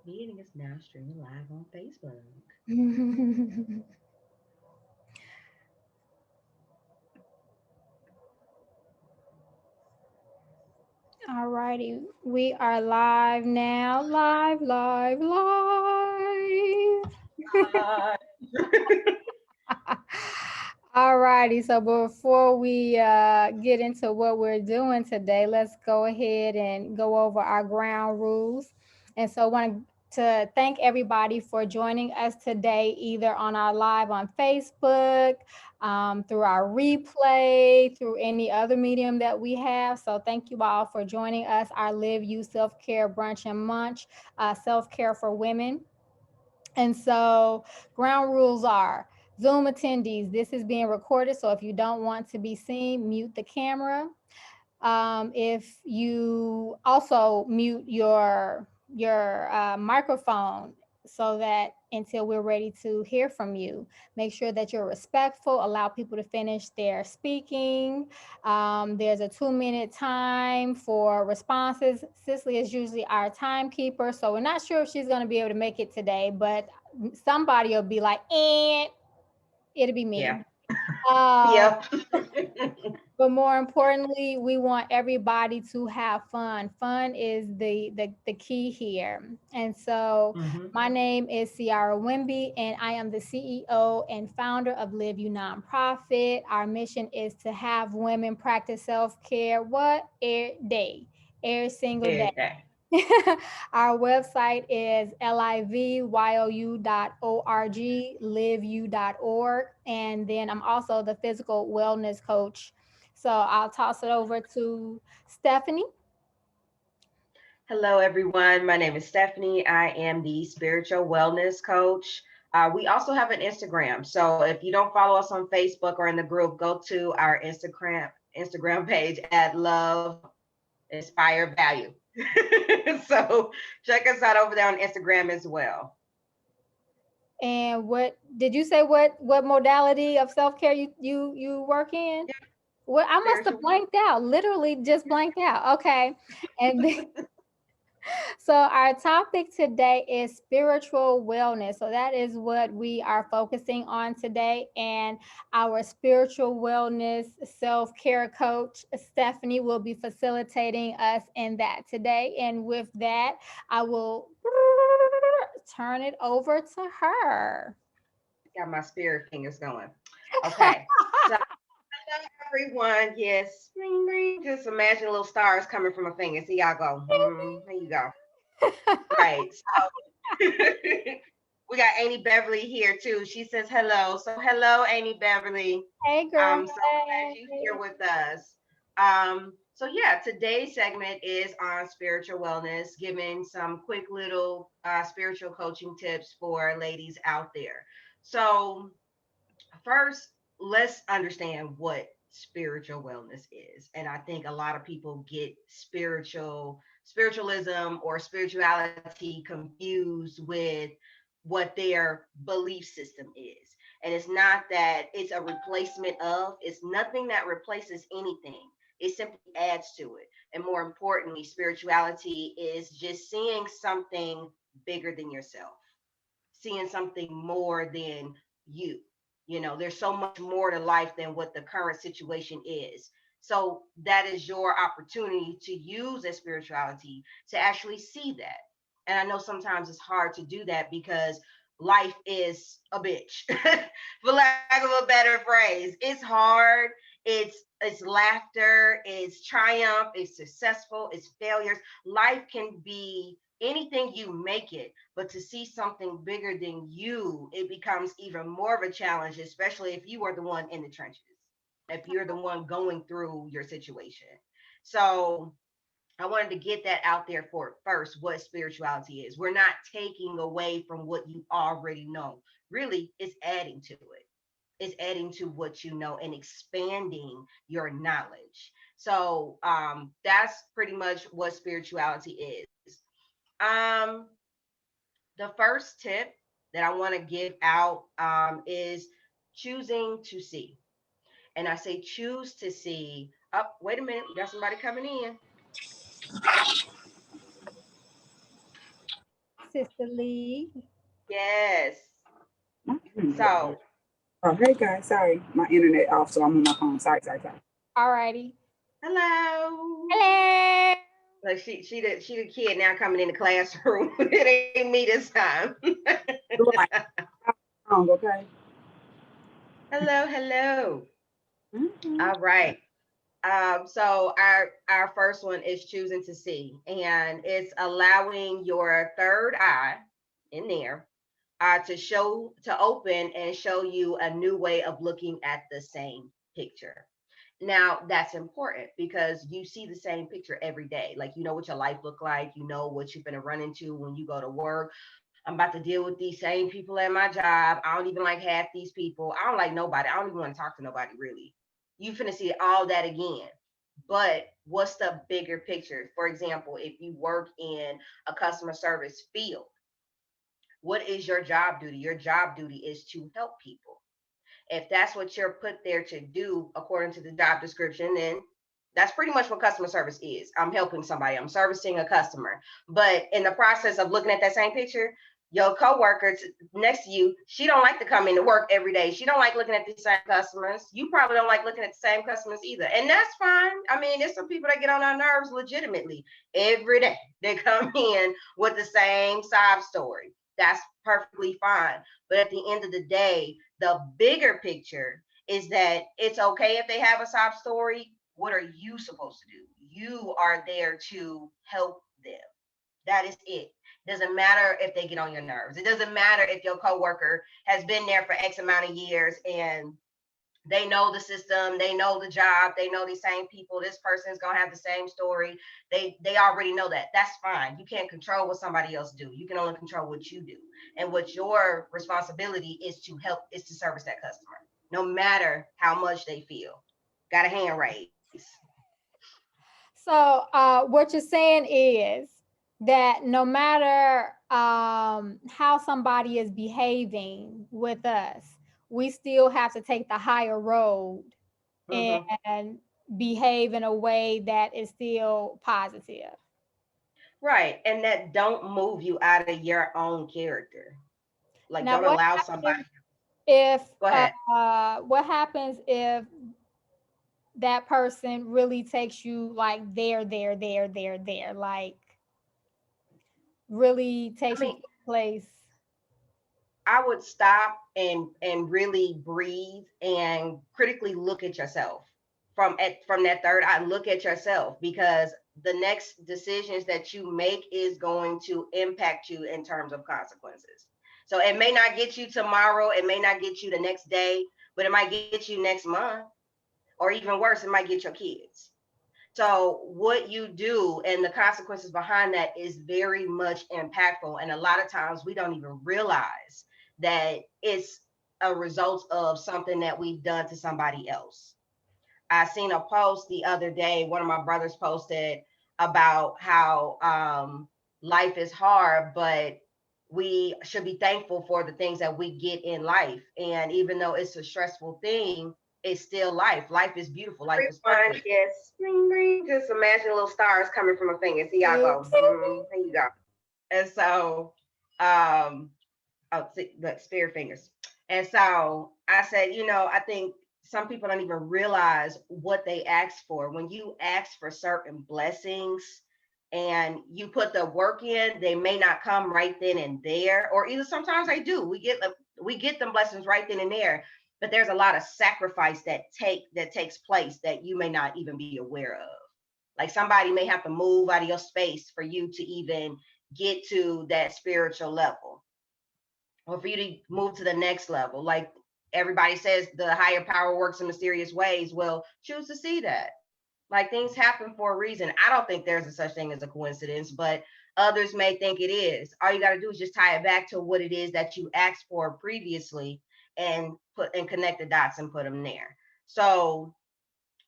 Meeting is now streaming live on Facebook. All righty, we are live now. Live, live, live. Uh, All righty, so before we get into what we're doing today, let's go ahead and go over our ground rules. And so, I want to thank everybody for joining us today, either on our live on Facebook, through our replay, through any other medium that we have. So, thank you all for joining us. Our Live You Self Care Brunch and Munch, self care for women. And so, ground rules are Zoom attendees, this is being recorded. So, if you don't want to be seen, mute the camera. If you also mute your microphone so that until we're ready to hear from you, make sure that you're respectful, allow people to finish their speaking. There's a 2 minute time for responses. Cicely is usually our timekeeper, so we're not sure if she's going to be able to make it today, but somebody will be like, and it'll be yeah. me. Um, Yep. but more importantly, we want everybody to have fun. Fun is the key here. And so hmm my name is CiaraWimby, and I am the CEO and founder of Live You Nonprofit. Our mission is to have women practice self-care what? Every day, every single Every day. day. Our website is liveyou.org, liveyou.org. And then I'm also the physical wellness coach. So I'll toss it over to Stephany. Hello, everyone. My name is Stephany. I am the spiritual wellness coach. We also have an Instagram. So if you don't follow us on Facebook or in the group, go to our Instagram page at Love Inspire Value. So check us out over there on Instagram as well. And what did you say? What modality of self care you work in? Yeah, Well, I must have spiritual blanked out. Literally, just blanked out. Okay, and so, our topic today is spiritual wellness. So, that is what we are focusing on today. And our spiritual wellness self care coach, Stephany, will be facilitating us in that today. And with that, I will turn it over to her. got my spirit fingers going. Okay. So hello everyone. Yes. Ring, ring. Just imagine little stars coming from a finger. See y'all go. There you go. Right. So we got Amy Beverly here too. She says hello. So hello, Amy Beverly. Hey, girl. I'm so glad you're here with us. So yeah, today's segment is on spiritual wellness, giving some quick little spiritual coaching tips for ladies out there. So first, let's understand what spiritual wellness is. And I think a lot of people get spiritualism or spirituality confused with what their belief system is. And it's not that it's a replacement of, it's nothing that replaces anything. It simply adds to it. And more importantly, spirituality is just seeing something bigger than yourself, seeing something more than you. You know, there's so much more to life than what the current situation is. So that is your opportunity to use that spirituality to actually see that. And I know sometimes it's hard to do that because life is a bitch, for lack of a better phrase. It's hard. It's laughter, it's triumph, it's successful, it's failures. Life can be anything you make it, but to see something bigger than you, it becomes even more of a challenge, especially if you are the one in the trenches, if you're the one going through your situation. So I wanted to get that out there for first, what spirituality is. We're not taking away from what you already know. Really, it's adding to it. It's adding to what you know and expanding your knowledge. So that's pretty much what spirituality is. Um, the first tip that I want to give out is choosing to see. And I say choose to see. Oh, wait a minute. We got somebody coming in. Cicely. Yes. My internet off. So, Oh, hey guys, sorry, my internet off, so I'm on my phone. Sorry. Alrighty. hello. Hello. Like she the kid now coming in the classroom. It ain't me this time. Right, okay. Hello, hello. Mhm. All right. So our first one is choosing to see, and it's allowing your third eye in there to open and show you a new way of looking at the same picture. Now that's important because you see the same picture every day. Like you know what your life look like, you know what you're gonna run into when you go to work. I'm about to deal with these same people at my job. I don't even like half these people. I don't like nobody. I don't even want to talk to nobody really. You finna see all that again. But what's the bigger picture? For example, if you work in a customer service field, what is your job duty? Your job duty is to help people. If that's what you're put there to do according to the job description, then that's pretty much what customer service is. I'm helping somebody, I'm servicing a customer. But in the process of looking at that same picture, your coworker next to you, she don't like to come into work every day. She don't like looking at the same customers. You probably don't like looking at the same customers either. And that's fine. I mean, there's some people that get on our nerves legitimately every day. They come in with the same sob story. That's perfectly fine. But at the end of the day, the bigger picture is that it's okay if they have a sob story. What are you supposed to do? You are there to help them. That is it. Doesn't matter if they get on your nerves. It doesn't matter if your coworker has been there for X amount of years and they know the system, they know the job, they know these same people. This person's gonna have the same story. They already know that. That's fine. You can't control what somebody else do. You can only control what you do. And what your responsibility is to help is to service that customer, no matter how much they feel. Got a hand raised. So, what you're saying is that no matter how somebody is behaving with us, we still have to take the higher road Mm-hmm. and behave in a way that is still positive. Right. And that don't move you out of your own character. Like Now, don't allow somebody. if Go ahead. what happens if that person really takes you like there, like really I takes you to mean, a place? I would stop and really breathe and critically look at yourself from that third eye. Look at yourself because the next decisions that you make is going to impact you in terms of consequences. So it may not get you tomorrow, it may not get you the next day, but it might get you next month, or even worse, it might get your kids. So what you do and the consequences behind that is very much impactful. And a lot of times we don't even realize that it's a result of something that we've done to somebody else. I seen a post the other day, one of my brothers posted about how life is hard, but we should be thankful for the things that we get in life. And even though it's a stressful thing, it's still life. Life is beautiful. Life is perfect. Yes. Ring, ring. Just imagine little stars coming from a finger. See y'all go. There you go. And so, oh, see, the spirit fingers. And so I said, I think some people don't even realize what they ask for. When you ask for certain blessings and you put the work in, they may not come right then and there, or either sometimes they do. We get them blessings right then and there, but there's a lot of sacrifice that takes place that you may not even be aware of. Like somebody may have to move out of your space for you to even get to that spiritual level or for you to move to the next level. Like everybody says, the higher power works in mysterious ways. Well, choose to see that. Like things happen for a reason. I don't think there's a such thing as a coincidence, but others may think it is. All you got to do is just tie it back to what it is that you asked for previously and connect the dots and put them there. So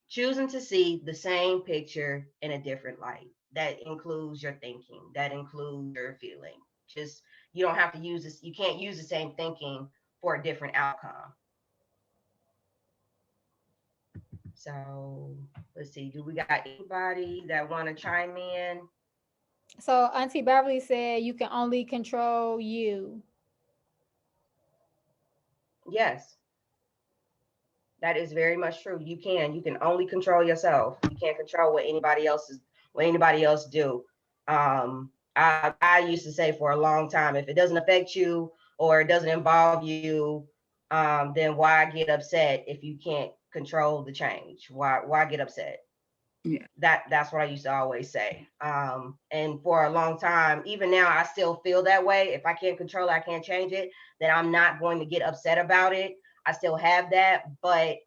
choosing to see the same picture in a different light. That includes your thinking, that includes your feeling. Just you don't have to use this, you can't use the same thinking for a different outcome. So let's see, do we got anybody that want to chime in? So Auntie Beverly said you can only control you. Yes, that is very much true. You can only control yourself. You can't control what anybody else do. I used to say for a long time, if it doesn't affect you or it doesn't involve you, then why get upset if you can't control the change? Why get upset? Yeah. That's what I used to always say. And for a long time, even now, I still feel that way. If I can't control it, I can't change it, then I'm not going to get upset about it. I still have that, but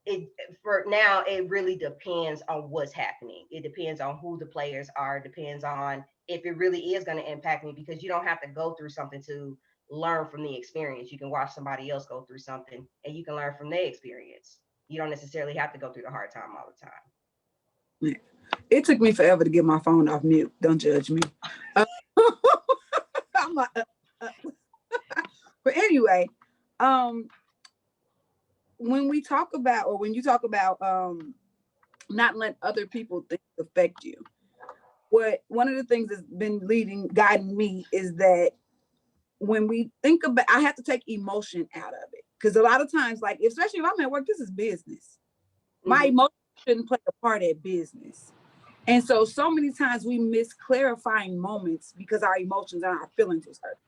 it for now it really depends on what's happening. It depends on who the players are. It depends on if it really is going to impact me, because you don't have to go through something to learn from the experience. You can watch somebody else go through something and you can learn from their experience. You don't necessarily have to go through the hard time all the time. Yeah. It took me forever to get my phone off mute. Don't judge me. I'm like, but anyway, when we talk about, or when you talk about not letting other people things affect you, one of the things that's been guiding me is that when we think about, I have to take emotion out of it, because a lot of times, like especially if I'm at work, this is business. My emotion shouldn't play a part at business. And so many times we miss clarifying moments because our emotions and our feelings was hurt.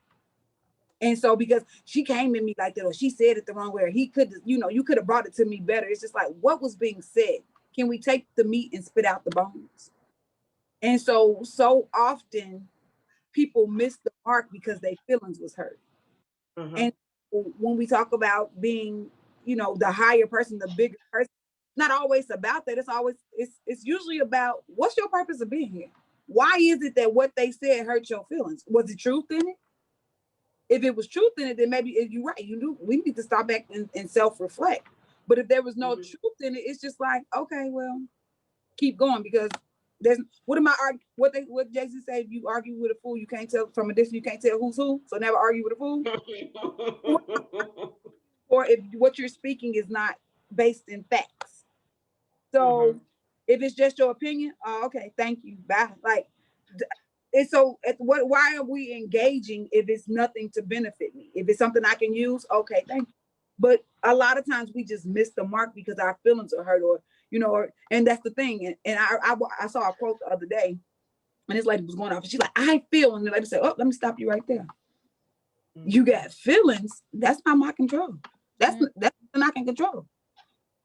And so because she came at me like that, or she said it the wrong way, or he could, you could have brought it to me better. It's just like, what was being said? Can we take the meat and spit out the bones? And so often people miss the mark because their feelings was hurt. And when we talk about being, the higher person, the bigger person, not always about that. It's usually about, what's your purpose of being here? Why is it that what they said hurt your feelings? Was it truth in it? If it was truth in it, then maybe you're right. We need to stop back and self-reflect. But if there was no truth in it, it's just like, okay, well, keep going, because there's what Jason said, if you argue with a fool, you can't tell from a distance, you can't tell who's who. So never argue with a fool. Or if what you're speaking is not based in facts. So if it's just your opinion, okay, thank you, bye. Like, and so why are we engaging if it's nothing to benefit me? If it's something I can use, okay, thank you. But a lot of times we just miss the mark because our feelings are hurt, and that's the thing. And I saw a quote the other day, and this lady was going off, and she's like, I feel, and the lady said, oh, let me stop you right there. You got feelings, that's not my control. That's nothing I can control.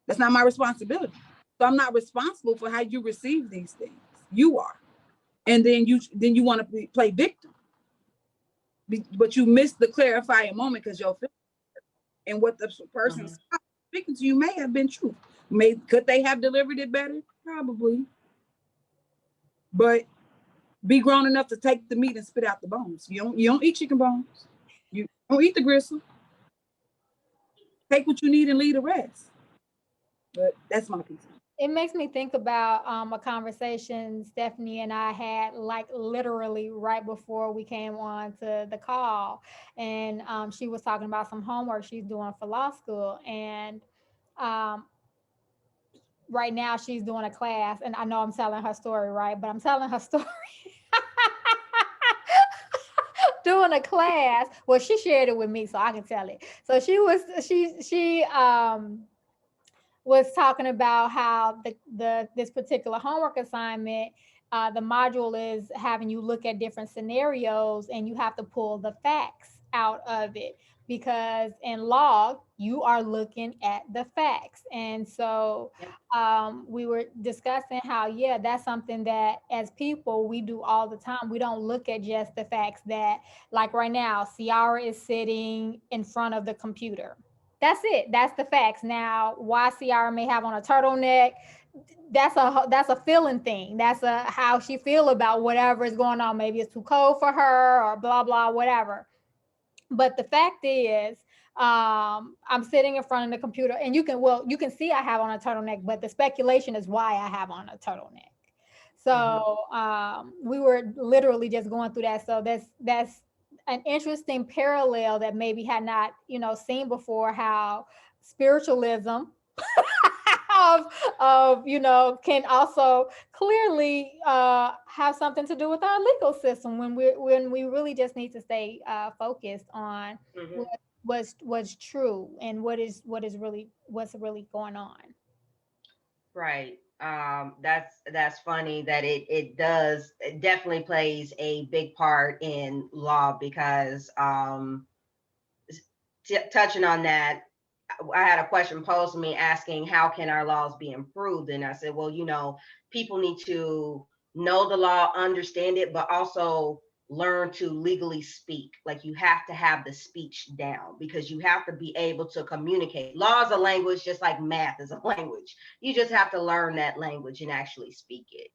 That's not my responsibility. So I'm not responsible for how you receive these things. You are. And then you want to play victim. But you miss the clarifying moment because you're feeling, and what the person speaking to you may have been true. Could they have delivered it better? Probably. But be grown enough to take the meat and spit out the bones. You don't eat chicken bones. You don't eat the gristle. Take what you need and leave the rest. But that's my piece. It makes me think about a conversation Stephany and I had, like literally right before we came on to the call, and she was talking about some homework she's doing for law school, and um, right now she's doing a class, and I know I'm telling her story, right? But I'm telling her story. Doing a class. Well, she shared it with me, so I can tell it. So she was talking about how this particular homework assignment, the module is having you look at different scenarios, and you have to pull the facts out of it, because in law you are looking at the facts. And so we were discussing how, yeah, that's something that as people we do all the time. We don't look at just the facts that, like right now, Ciara is sitting in front of the computer. That's it. That's the facts. Now, why Ciara may have on a turtleneck, that's a feeling thing. That's a how she feel about whatever is going on. Maybe it's too cold for her, or blah blah whatever. But the fact is, I'm sitting in front of the computer, and you can see I have on a turtleneck, but the speculation is why I have on a turtleneck. So we were literally just going through that. So that's an interesting parallel that maybe had not seen before, how spiritualism of can also clearly have something to do with our legal system when we really just need to stay focused on Mhm. what's true and what's really going on. Right. That's funny that it definitely plays a big part in law because touching on that, I had a question posed to me asking how can our laws be improved, and I said, well, people need to know the law, understand it, but also learn to legally speak. Like, you have to have the speech down because you have to be able to communicate. Law is a language, just like math is a language. You just have to learn that language and actually speak it.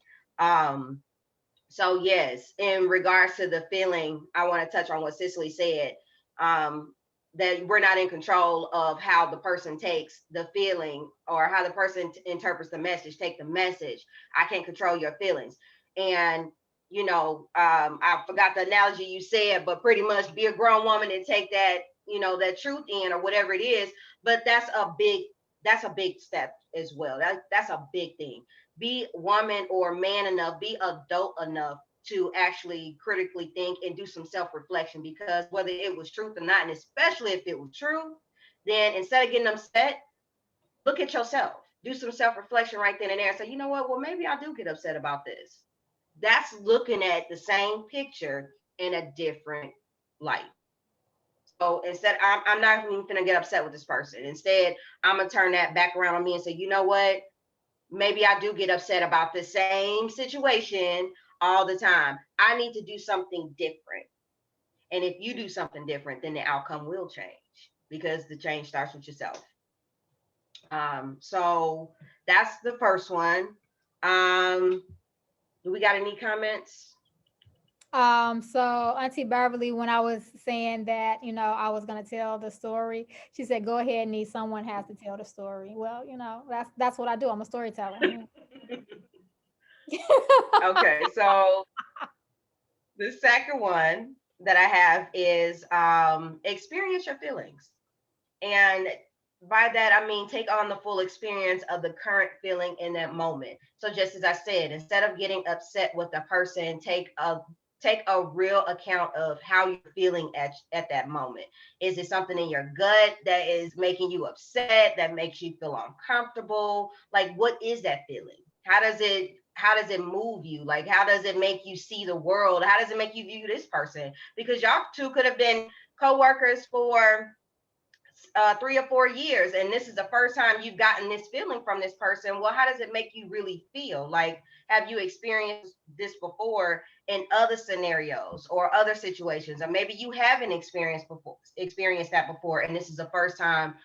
So yes, in regards to the feeling, I want to touch on what Cicely said. Um, that we're not in control of how the person takes the feeling or how the person interprets the message. Take the message. I can't control your feelings. And I forgot the analogy you said, but pretty much be a grown woman and take that, that truth in or whatever it is. But that's a big step as well. That's a big thing. Be woman or man enough, be adult enough to actually critically think and do some self-reflection, because whether it was truth or not, and especially if it was true, then instead of getting upset, look at yourself, do some self-reflection right then and there and say, you know what, well, maybe I do get upset about this. That's looking at the same picture in a different light. So instead, I'm not even gonna get upset with this person. Instead, I'm gonna turn that back around on me and say, you know what, maybe I do get upset about the same situation all the time. I need to do something different. And if you do something different, then the outcome will change because the change starts with yourself. So that's the first one. Do we got any comments? So Auntie Beverly, when I was saying that, I was gonna tell the story, she said, "Go ahead, Nee. Someone has to tell the story." Well, that's what I do. I'm a storyteller. Okay, so the second one that I have is experience your feelings. And by that, I mean, take on the full experience of the current feeling in that moment. So just as I said, instead of getting upset with the person, take a real account of how you're feeling at that moment. Is it something in your gut that is making you upset, that makes you feel uncomfortable? Like, what is that feeling? How does it move you? Like, how does it make you see the world? How does it make you view this person? Because y'all two could have been co-workers for 3 or 4 years, and this is the first time you've gotten this feeling from this person. Well, how does it make you really feel? Like, have you experienced this before in other scenarios or other situations? Or maybe you haven't experienced that before, and this is the first time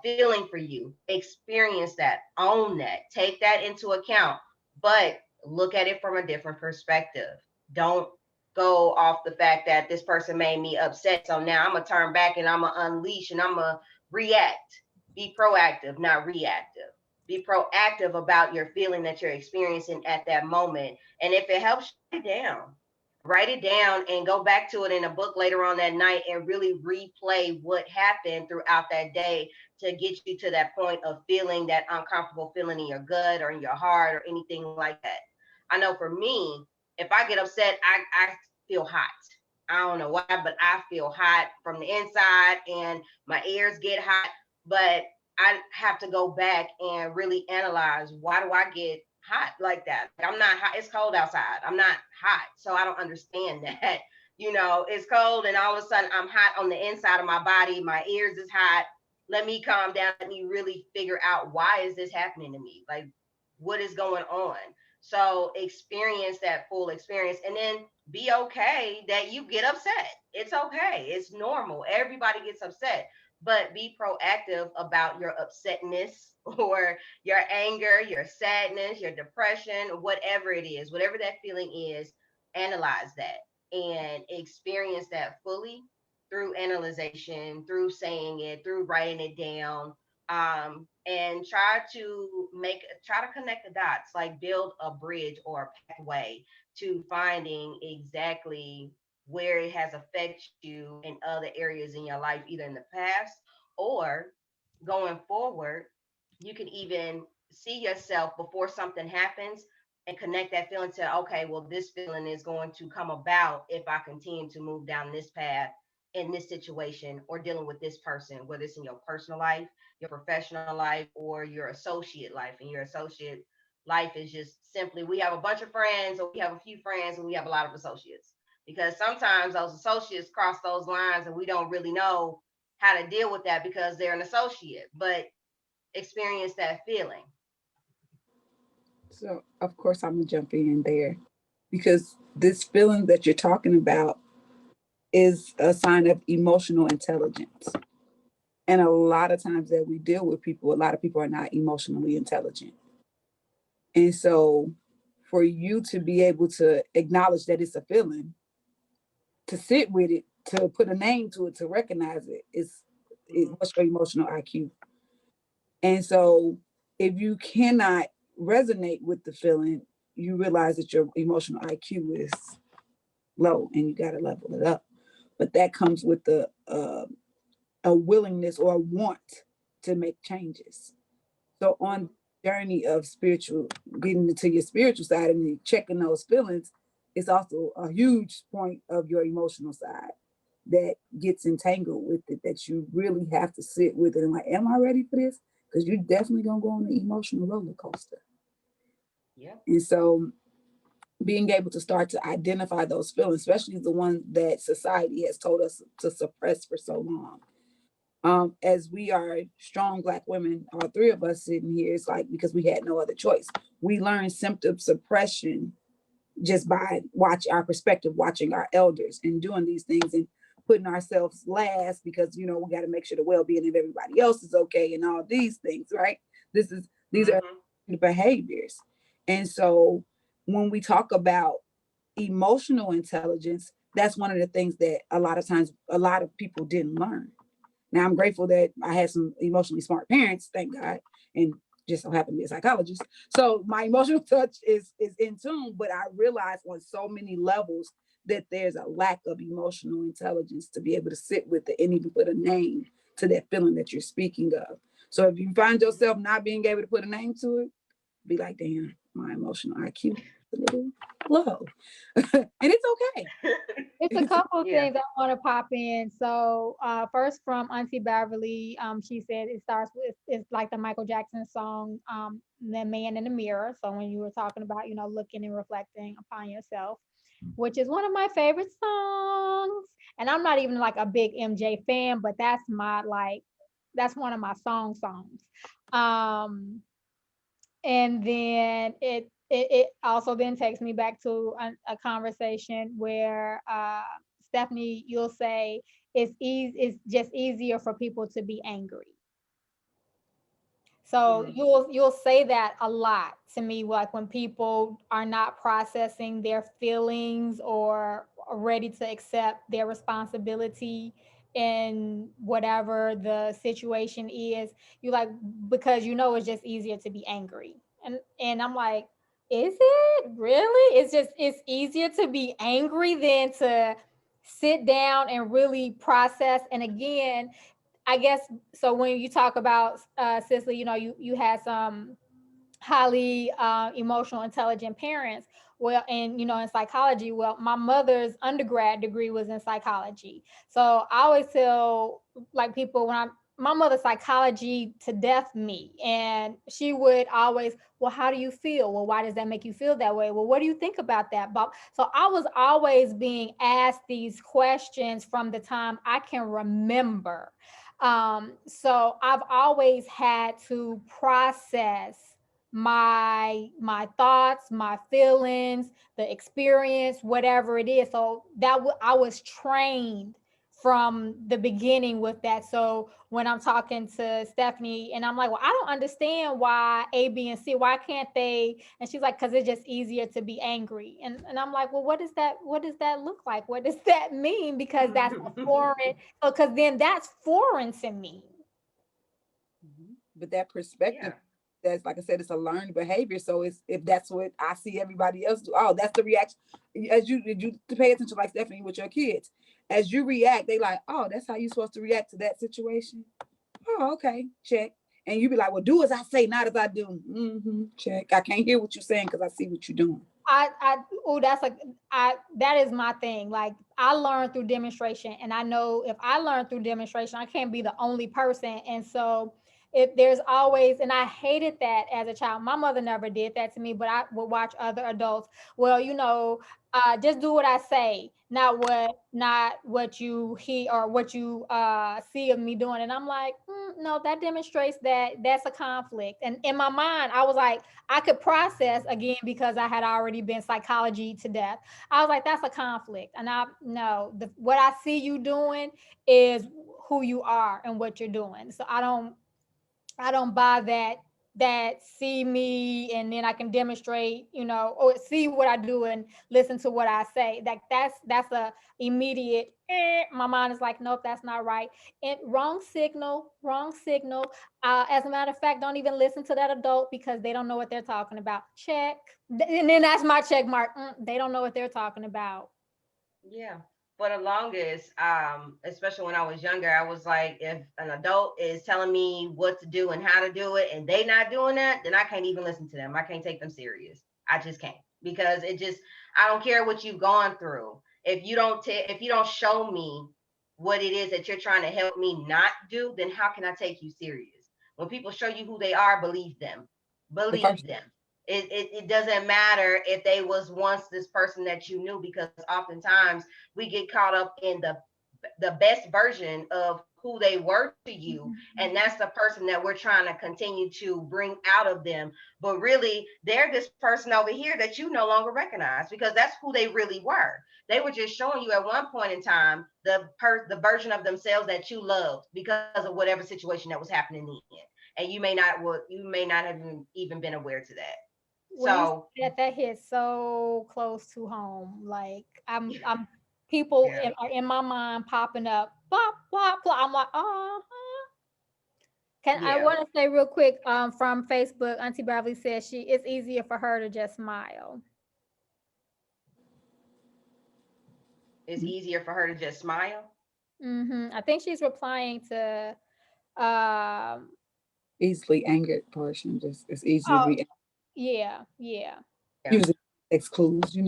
feeling for you. Experience that, own that, take that into account, but look at it from a different perspective. Don't go off the fact that this person made me upset. So now I'm gonna turn back and I'm gonna unleash and I'm gonna react. Be proactive, not reactive. Be proactive about your feeling that you're experiencing at that moment. And if it helps, write it down. Write it down and go back to it in a book later on that night and really replay what happened throughout that day to get you to that point of feeling that uncomfortable feeling in your gut or in your heart or anything like that. I know for me, if I get upset, I feel hot. I don't know why, but I feel hot from the inside and my ears get hot. But I have to go back and really analyze, why do I get hot like that? Like, I'm not hot. It's cold outside. I'm not hot. So I don't understand that. It's cold and all of a sudden I'm hot on the inside of my body. My ears is hot. Let me calm down. Let me really figure out, why is this happening to me? Like, what is going on? So experience that full experience and then be okay that you get upset. It's okay. It's normal. Everybody gets upset, but be proactive about your upsetness or your anger, your sadness, your depression, whatever it is, whatever that feeling is, analyze that and experience that fully through analyzation, through saying it, through writing it down, and try to connect the dots, like build a bridge or a pathway to finding exactly where it has affected you in other areas in your life, either in the past or going forward. You can even see yourself before something happens and connect that feeling to, okay, well, this feeling is going to come about if I continue to move down this path in this situation or dealing with this person, whether it's in your personal life, your professional life, or your associate life. And your associate life is just simply, we have a bunch of friends, or we have a few friends, and we have a lot of associates. Because sometimes those associates cross those lines and we don't really know how to deal with that because they're an associate, but experience that feeling. So of course I'm gonna jump in there because this feeling that you're talking about is a sign of emotional intelligence. And a lot of times that we deal with people, a lot of people are not emotionally intelligent. And so for you to be able to acknowledge that it's a feeling, to sit with it, to put a name to it, to recognize it, is what's your emotional IQ. And so if you cannot resonate with the feeling, you realize that your emotional IQ is low and you got to level it up. But that comes with a willingness or a want to make changes. So on the journey of spiritual, getting into your spiritual side and checking those feelings, it's also a huge point of your emotional side that gets entangled with it, that you really have to sit with it and like, am I ready for this? Because you're definitely gonna go on the emotional roller coaster. Yeah. And so being able to start to identify those feelings, especially the ones that society has told us to suppress for so long. As we are strong Black women, all three of us sitting here, it's like because we had no other choice. We learned symptom suppression just by our perspective, watching our elders and doing these things and putting ourselves last because we got to make sure the well-being of everybody else is okay and all these things, right? These are the behaviors. And so when we talk about emotional intelligence, that's one of the things that a lot of times a lot of people didn't learn. Now I'm grateful that I had some emotionally smart parents, thank God, and just so happen to be a psychologist. So my emotional touch is in tune, but I realize on so many levels that there's a lack of emotional intelligence to be able to sit with it and even put a name to that feeling that you're speaking of. So if you find yourself not being able to put a name to it, be like, damn, my emotional IQ is a little low. And it's okay. It's a couple of Yeah. things I want to pop in. So first from Auntie Beverly, she said it starts with it's like the Michael Jackson song, "The Man in the Mirror." So when you were talking about looking and reflecting upon yourself, which is one of my favorite songs, and I'm not even like a big MJ fan, but that's one of my songs. Um, and then it also then takes me back to a conversation where Stephany, you'll say it's just easier for people to be angry. So you'll say that a lot to me, like when people are not processing their feelings or are ready to accept their responsibility in whatever the situation is. You like because it's just easier to be angry, and I'm like, is it really? It's easier to be angry than to sit down and really process. And again, I guess so. When you talk about Cicely, you had some highly emotional, intelligent parents. Well, and in psychology, well, my mother's undergrad degree was in psychology. So I always tell like people when my mother psychology to death me, and she would always, well, how do you feel? Well, why does that make you feel that way? Well, what do you think about that, Bob? So I was always being asked these questions from the time I can remember. So I've always had to process my thoughts, my feelings, the experience, whatever it is. So I was trained from the beginning with that. So when I'm talking to Stephany and I'm like, well, I don't understand why A, B, and C, why can't they? And she's like, because it's just easier to be angry. And I'm like, well, what does that look like? What does that mean? Because that's a foreign, because then that's foreign to me. But that perspective, that's like I said, it's a learned behavior. So it's if that's what I see everybody else do, oh, that's the reaction. As you to pay attention, like Stephany with your kids, as you react, they like, oh, that's how you're supposed to react to that situation. Oh, okay, check. And you be like, well, do as I say, not as I do. Check. I can't hear what you're saying because I see what you're doing. That is my thing. Like, I learned through demonstration, and I know if I learn through demonstration, I can't be the only person. And so if there's always, and I hated that as a child. My mother never did that to me, but I would watch other adults. Well, just do what I say, not what you hear or what you see of me doing. And I'm like, no, that demonstrates that that's a conflict. And in my mind, I was like, I could process again because I had already been psychology to death. I was like, that's a conflict. And what I see you doing is who you are and what you're doing. So I don't buy that see me and then I can demonstrate, or see what I do and listen to what I say. That's a immediate, my mind is like, nope, that's not right. And wrong signal. As a matter of fact, don't even listen to that adult because they don't know what they're talking about. Check. And then that's my check mark. They don't know what they're talking about. Yeah. For the longest, especially when I was younger, I was like, if an adult is telling me what to do and how to do it, and they not doing that, then I can't even listen to them. I can't take them serious. I just can't, because I don't care what you've gone through. If you don't show me what it is that you're trying to help me not do, then how can I take you serious? When people show you who they are, believe them. Believe them. It doesn't matter if they was once this person that you knew, because oftentimes we get caught up in the best version of who they were to you, and that's the person that we're trying to continue to bring out of them. But really, they're this person over here that you no longer recognize, because that's who they really were. They were just showing you at one point in time the version of themselves that you loved because of whatever situation that was happening in, and you may not have even been aware to that. When So that hits so close to home. Like, I'm people are in my mind popping up, blah blah blah. I'm like, I yeah, want to say real quick, from Facebook, Auntie Beverly says it's easier for her to just smile. it's easier for her to just smile. I think she's replying to, um, Easily angered person. Just it's easy to oh be yeah. Yeah. using X clues,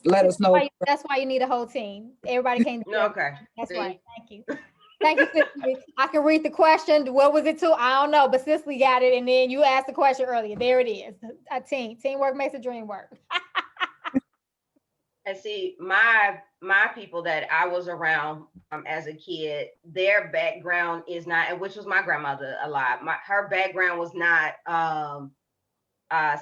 Let us know. That's why you need a whole team. Everybody can't do No, it. okay. That's See? right. Thank you. Thank you, Cicely. I can read the question. What was it to? I don't know, but Cicely got it. And then you asked the question earlier. There it is. A team. Teamwork makes a dream work. And see, my people that I was around as a kid, their background is not, and which was my grandmother a lot. Her background was not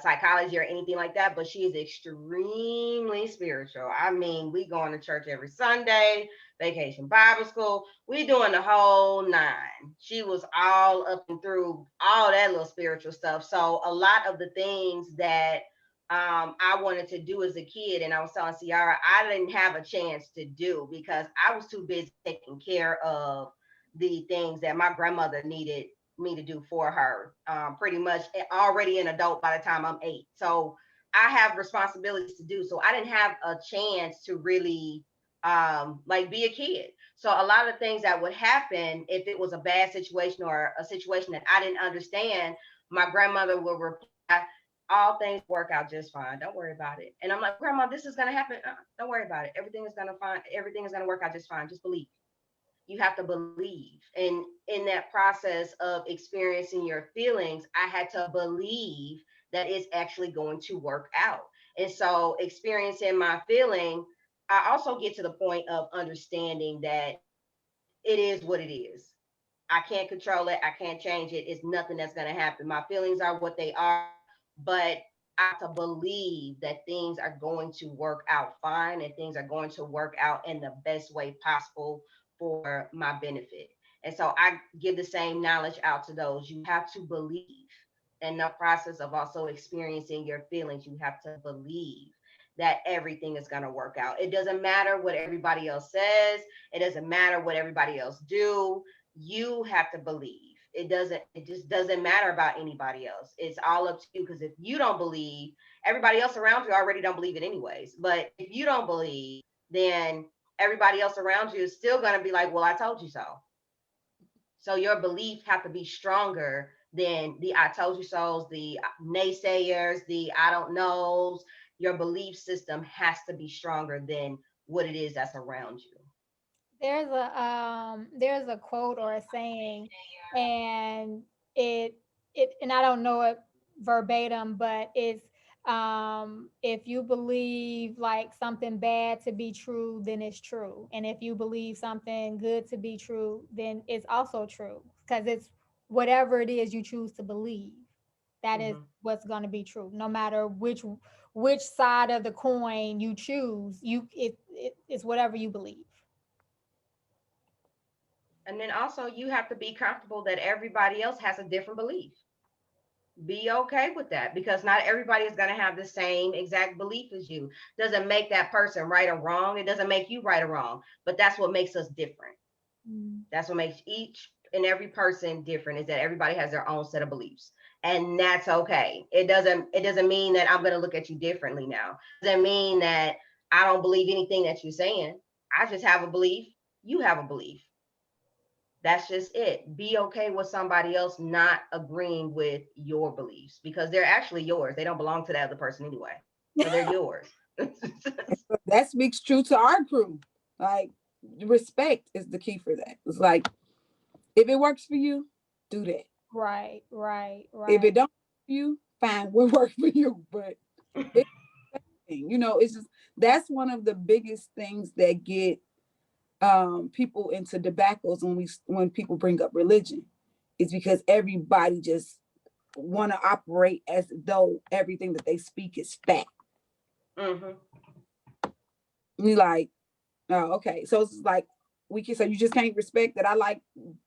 psychology or anything like that, but she is extremely spiritual. I mean, we going to church every Sunday, vacation Bible school, we doing the whole nine. She was all up and through all that little spiritual stuff. So a lot of the things that I wanted to do as a kid, and I was telling Ciara, I didn't have a chance to do because I was too busy taking care of the things that my grandmother needed me to do for her. Pretty much already an adult by the time I'm 8. So I have responsibilities to do. So I didn't have a chance to really like be a kid. So a lot of things that would happen if it was a bad situation or a situation that I didn't understand, my grandmother would reply, all things work out just fine. Don't worry about it. And I'm like, Grandma, this is gonna happen. Don't worry about it. Everything is gonna work out just fine. Just believe. You have to believe. And in that process of experiencing your feelings, I had to believe that it's actually going to work out. And so experiencing my feeling, I also get to the point of understanding that it is what it is. I can't control it. I can't change it. It's nothing that's going to happen. My feelings are what they are, but I have to believe that things are going to work out fine and things are going to work out in the best way possible for my benefit. And so I give the same knowledge out to those. You have to believe. In the process of also experiencing your feelings, you have to believe that everything is going to work out. It doesn't matter what everybody else says. It doesn't matter what everybody else do. You have to believe. It just doesn't matter about anybody else. It's all up to you, because if you don't believe, everybody else around you already don't believe it anyways. But if you don't believe, then everybody else around you is still going to be like, well, I told you so. So your belief have to be stronger then the I told you so's, the naysayers, the I don't knows. Your belief system has to be stronger than what it is that's around you. There's a quote or a saying, and it and I don't know it verbatim, but it's if you believe like something bad to be true, then it's true. And if you believe something good to be true, then it's also true. Because it's whatever it is you choose to believe, that is Hmm. what's going to be true. No matter which side of the coin you choose, it's whatever you believe. And then also you have to be comfortable that everybody else has a different belief. Be okay with that, because not everybody is going to have the same exact belief as you. Doesn't make that person right or wrong. It doesn't make you right or wrong, but that's what makes us different. Mm. That's what makes each and every person different, is that everybody has their own set of beliefs. And that's okay. It doesn't mean that I'm going to look at you differently now. It doesn't mean that I don't believe anything that you're saying. I just have a belief. You have a belief. That's just it. Be okay with somebody else not agreeing with your beliefs, because they're actually yours. They don't belong to the other person anyway. So they're yours. That speaks true to our crew. Like, respect is the key for that. It's like, if it works for you, do that. Right, right, If right. it don't work for you, fine, will work for you. But it's, it's just, that's one of the biggest things that get people into debacles when people bring up religion, is because everybody just want to operate as though everything that they speak is fact. Hmm. You like, oh, okay. So it's like, so you just can't respect that I like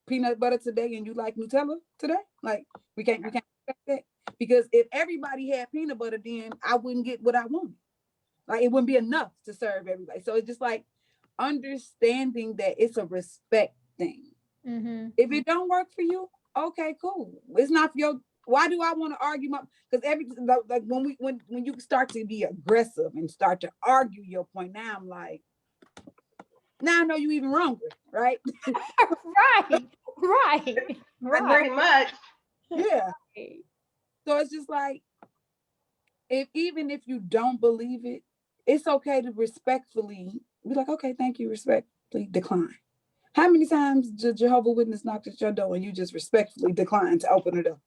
peanut butter today and you like Nutella today? Like, we can't respect that. Because if everybody had peanut butter, then I wouldn't get what I wanted. Like, it wouldn't be enough to serve everybody. So it's just like understanding that it's a respect thing. Mm-hmm. If it don't work for you, okay, cool. It's not for your. Why do I want to argue my? Because like when you start to be aggressive and start to argue your point, now I'm like, now I know you even wronger, right? Right, right, right. Pretty much. Yeah. So it's just like, even if you don't believe it, it's okay to respectfully be like, okay, thank you, respectfully decline. How many times did Jehovah Witness knocked at your door and you just respectfully declined to open the door?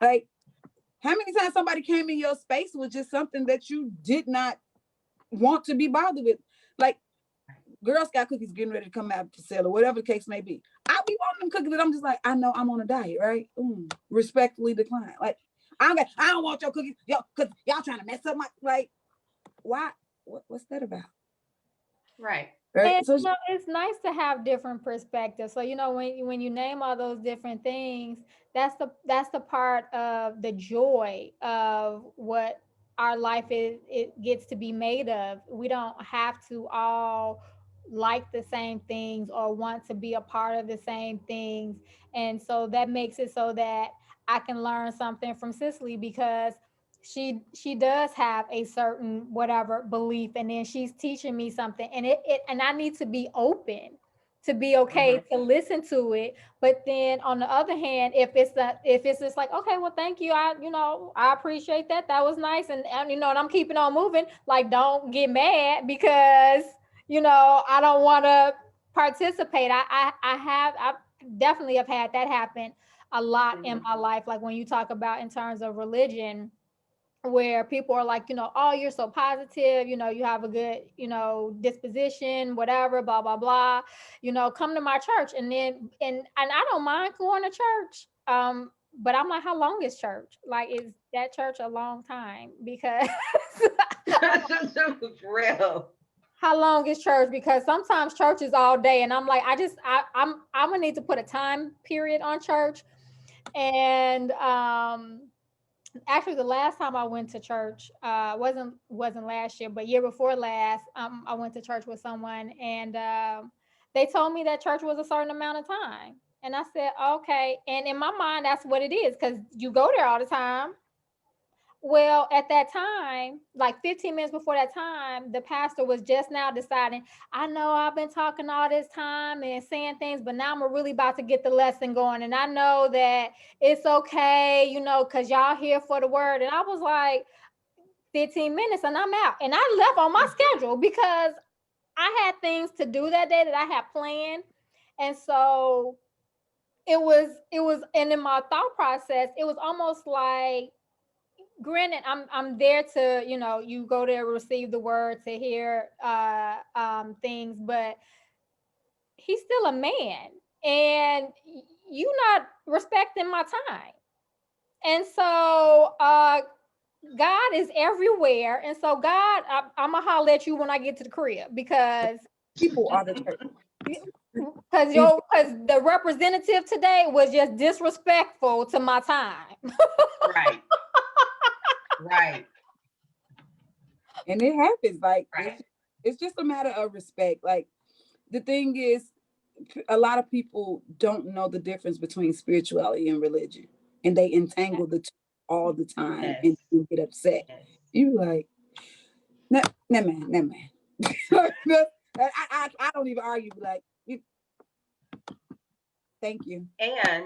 Like, how many times somebody came in your space with just something that you did not want to be bothered with? Like, Girl Scout cookies getting ready to come out for sale or whatever the case may be. I'll be wanting them cookies, and I'm just like, I know I'm on a diet, right? Respectfully decline. Like, I don't want your cookies, yo, because y'all trying to mess up my, like, why? What's that about? Right. Right? And So it's nice to have different perspectives. So when you name all those different things, that's the part of the joy of what our life is. It gets to be made of. We don't have to all like the same things or want to be a part of the same things, and so that makes it so that I can learn something from Cicely because she does have a certain whatever belief, and then she's teaching me something, and it and I need to be open to be okay Hmm. to listen to it. But then on the other hand, if it's just like, okay, well, thank you, I appreciate that, that was nice, and I'm keeping on moving, like, don't get mad because I don't want to participate. I definitely have had that happen a lot in Hmm. my life, like when you talk about in terms of religion, where people are like, oh, you're so positive, you have a good, disposition, whatever, blah, blah, blah, come to my church. And I don't mind going to church. But I'm like, how long is church? Like, is that church a long time? Because For real. how long is church? Because sometimes church is all day. And I'm like, I'm gonna need to put a time period on church. And actually the last time I went to church wasn't last year, but year before last. I went to church with someone, and they told me that church was a certain amount of time, and I said, okay. And in my mind, that's what it is, because you go there all the time. Well, at that time, like 15 minutes before that time, the pastor was just now deciding, I know I've been talking all this time and saying things, but now I'm really about to get the lesson going. And I know that it's okay, because y'all here for the word. And I was like, 15 minutes and I'm out. And I left on my schedule because I had things to do that day that I had planned. And so and in my thought process, it was almost like, granted, I'm there to, you go there, receive the word, to hear things, but he's still a man, and you not respecting my time. And so God is everywhere. And so God, I'm gonna holler at you when I get to the crib, because People are the church. because the representative today was just disrespectful to my time. Right. Right. And it happens. Like, Right. it's just a matter of respect. Like, the thing is, a lot of people don't know the difference between spirituality and religion, and they entangle the two all the time, Yes. and you get upset. Yes. You like, no, man. I don't even argue. Like, thank you. And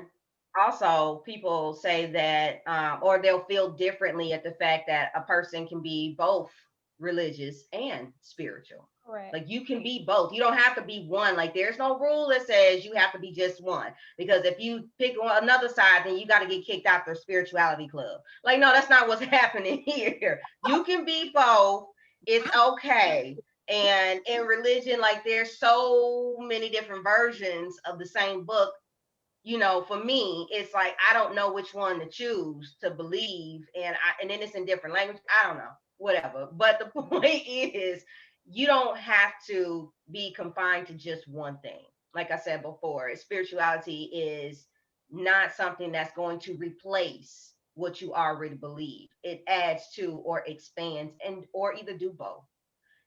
also, people say that, or they'll feel differently at the fact that a person can be both religious and spiritual. Correct. Like, you can be both. You don't have to be one. Like, there's no rule that says you have to be just one. Because if you pick another side, then you got to get kicked out the spirituality club. Like, no, that's not what's happening here. You can be both. It's okay. And in religion, like, there's so many different versions of the same book. For me, it's like I don't know which one to choose to believe, and then it's in different language. I don't know, whatever. But the point is, you don't have to be confined to just one thing. Like I said before, spirituality is not something that's going to replace what you already believe. It adds to or expands, and or either do both.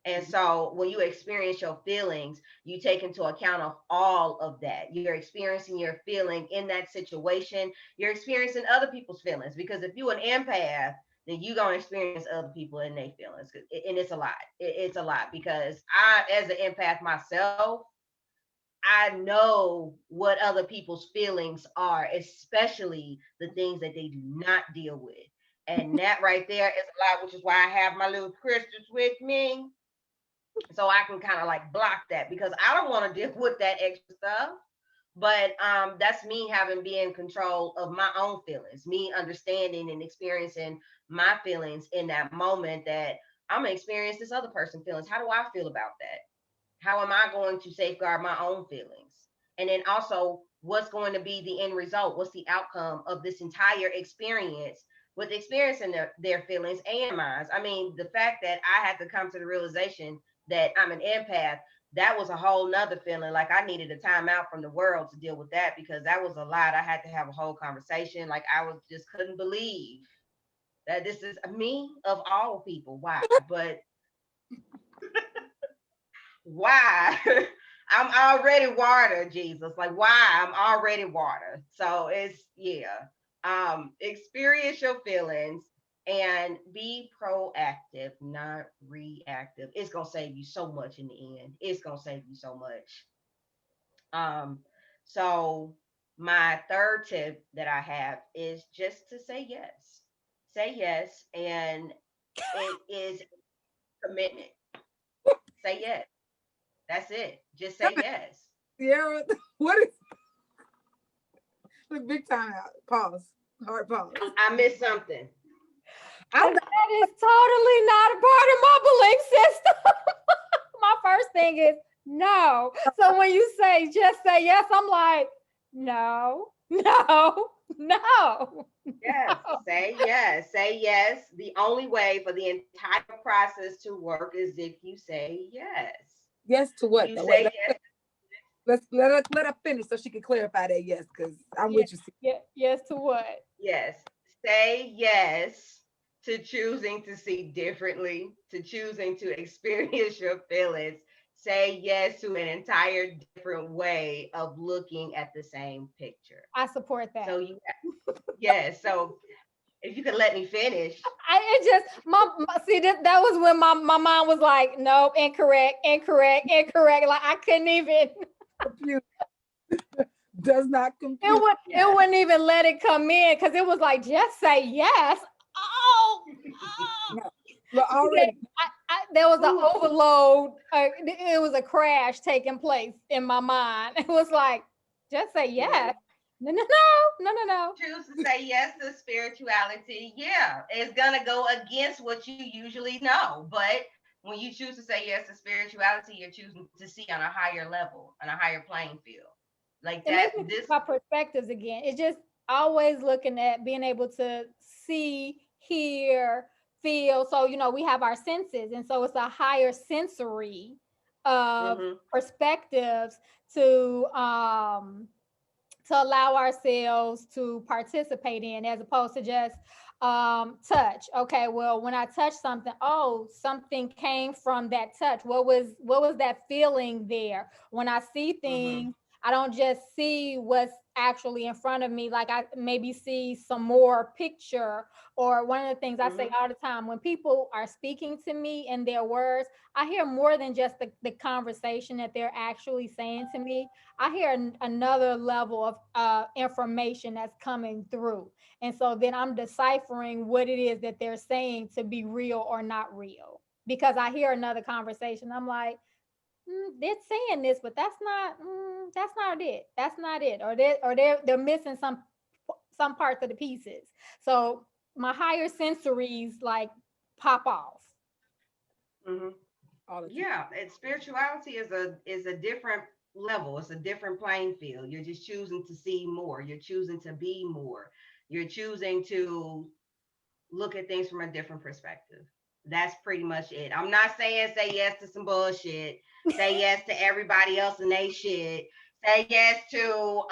And so when you experience your feelings, you take into account of all of that. You're experiencing your feeling in that situation. You're experiencing other people's feelings, because if you're an empath, then you're going to experience other people in their feelings. And it's a lot. It's a lot, because I, as an empath myself, I know what other people's feelings are, especially the things that they do not deal with. And that right there is a lot, which is why I have my little crystals with me, so I can kind of like block that, because I don't want to deal with that extra stuff. But that's me having be in control of my own feelings, me understanding and experiencing my feelings in that moment, that I'm gonna experience this other person's feelings. How do I feel about that? How am I going to safeguard my own feelings? And then also, what's going to be the end result? What's the outcome of this entire experience with experiencing their feelings and mine? I mean, the fact that I had to come to the realization that I'm an empath, that was a whole nother feeling. Like, I needed a timeout from the world to deal with that, because that was a lot. I had to have a whole conversation. Like, I was just couldn't believe that this is me of all people. Why? But why? I'm already water, Jesus. Like, why? I'm already water. So it's, yeah. Experience your feelings and be proactive, not reactive. It's gonna save you so much in the end. It's gonna save you so much. Um, so my third tip that I have is just to say yes. Say yes, and it is commitment. Say yes. That's it. Just say yes. Ciara, what is, look, big time out. Pause. Hard pause. I missed something. I'm That is totally not a part of my belief system. My first thing is no. So when you say just say yes, I'm like, no. Yes, say yes. Say yes. The only way for the entire process to work is if you say yes. yes to what You though? say Wait, yes. let's let her finish so she can clarify that yes, because I'm Yeah, with you. yes to what? Yes. Say yes to choosing to see differently, to choosing to experience your feelings. Say yes to an entire different way of looking at the same picture. I support that. So yes, so If you could let me finish. It just see that was when my mind was like, nope, incorrect. Like I couldn't even. Does not compute. It wouldn't even let it come in because it was like, just say yes. Oh. But already there was an overload. It was a crash taking place in my mind. It was like, just say yes. No. Choose to say yes to spirituality. Yeah, it's gonna go against what you usually know, but when you choose to say yes to spirituality, you're choosing to see on a higher level, on a higher playing field, like it that. makes me think about perspectives again. It's just always looking at being able to see, hear, feel. So we have our senses, and so it's a higher sensory of perspectives to allow ourselves to participate in, as opposed to just touch. Okay, well, when I touch something, oh, something came from that touch. What was that feeling there? When I see things, I don't just see what's actually in front of me. Like I maybe see some more picture. Or one of the things I say all the time, when people are speaking to me in their words, I hear more than just the conversation that they're actually saying to me. I hear another level of information that's coming through. And so then I'm deciphering what it is that they're saying to be real or not real. Because I hear another conversation. I'm like, they're saying this, but that's not it. That's not it. Or they're missing some parts of the pieces. So my higher sensories like pop off. Yeah, and spirituality is a different level. It's a different playing field. You're just choosing to see more. You're choosing to be more. You're choosing to look at things from a different perspective. That's pretty much it. I'm not saying say yes to some bullshit. Say yes to everybody else and they shit. Say yes to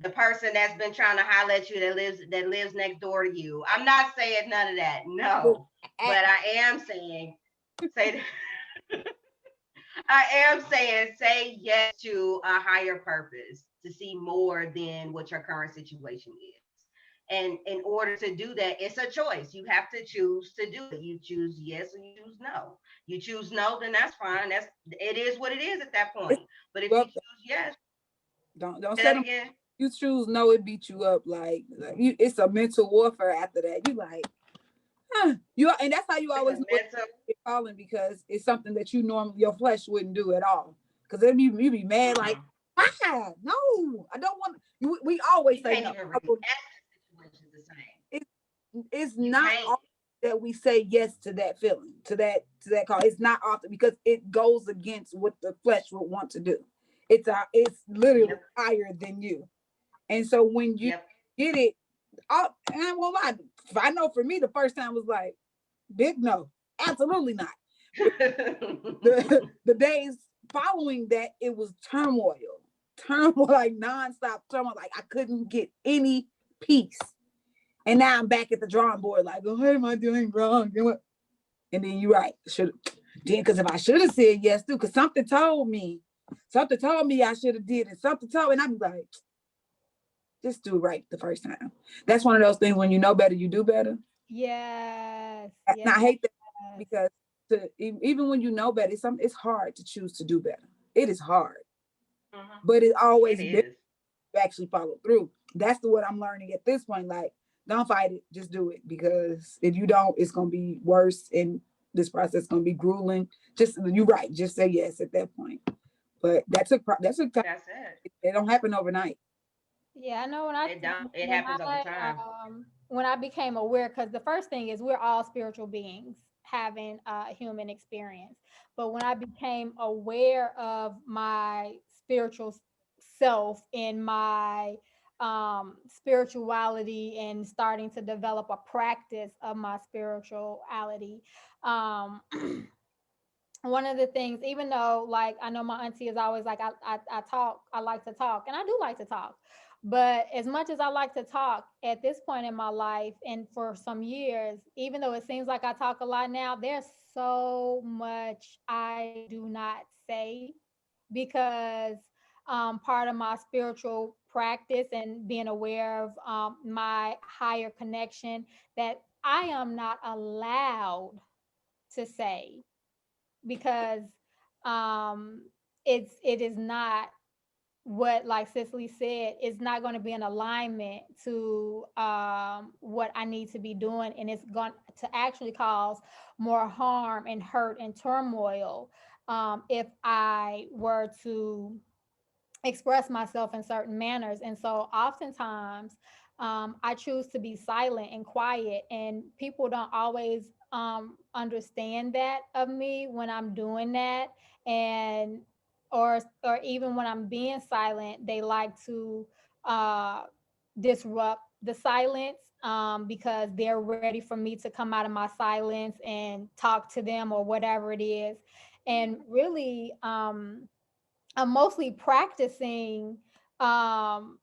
the person that's been trying to holler at you that lives next door to you. I'm not saying none of that. No. But I am saying say I am saying say yes to a higher purpose, to see more than what your current situation is. And in order to do that, it's a choice. You have to choose to do it. You choose yes or you choose no. You choose no, then that's fine. It is what it is at that point. But if you choose yes, don't say them. You choose no, it beat you up. Like you, it's a mental warfare after that. You like, you, and that's how you always know it's falling, because it's something that you normally your flesh wouldn't do at all. Because then you be mad like, no, I don't want. We always say no. It's not often that we say yes to that feeling, to that call. It's not often, because it goes against what the flesh would want to do. It's literally higher than you. And so when you get it, and I won't lie, I know for me the first time was like, big no, absolutely not. the days following that, it was turmoil, like nonstop turmoil. Like I couldn't get any peace. And now I'm back at the drawing board, like, oh, what am I doing wrong? And then you're right, because if I should have said yes too, because something told me I should have did it. Something told me, and I'm like, just do it right the first time. That's one of those things, when you know better, you do better. Yes. And I hate that, because even when you know better, it's hard to choose to do better. It is hard, but it always is. To actually follow through. That's what I'm learning at this point. Like, don't fight it, just do it, because if you don't, it's gonna be worse, and this process is gonna be grueling. You're right. Just say yes at that point. But that's a time. That's it. It don't happen overnight. Yeah, I know it happens over time. When I became aware, because the first thing is we're all spiritual beings having a human experience. But when I became aware of my spiritual self and my spirituality, and starting to develop a practice of my spirituality, one of the things, even though, like, I know my auntie is always like, I talk, I like to talk, and I do like to talk. But as much as I like to talk at this point in my life, and for some years, even though it seems like I talk a lot now, there's so much I do not say, because part of my spiritual practice and being aware of my higher connection that I am not allowed to say, because it is not what, like Cicely said, is not going to be in alignment to what I need to be doing, and it's going to actually cause more harm and hurt and turmoil if I were to express myself in certain manners. And so oftentimes I choose to be silent and quiet, and people don't always understand that of me when I'm doing that. And or even when I'm being silent, they like to uh, disrupt the silence because they're ready for me to come out of my silence and talk to them or whatever it is. And really, I'm mostly practicing um,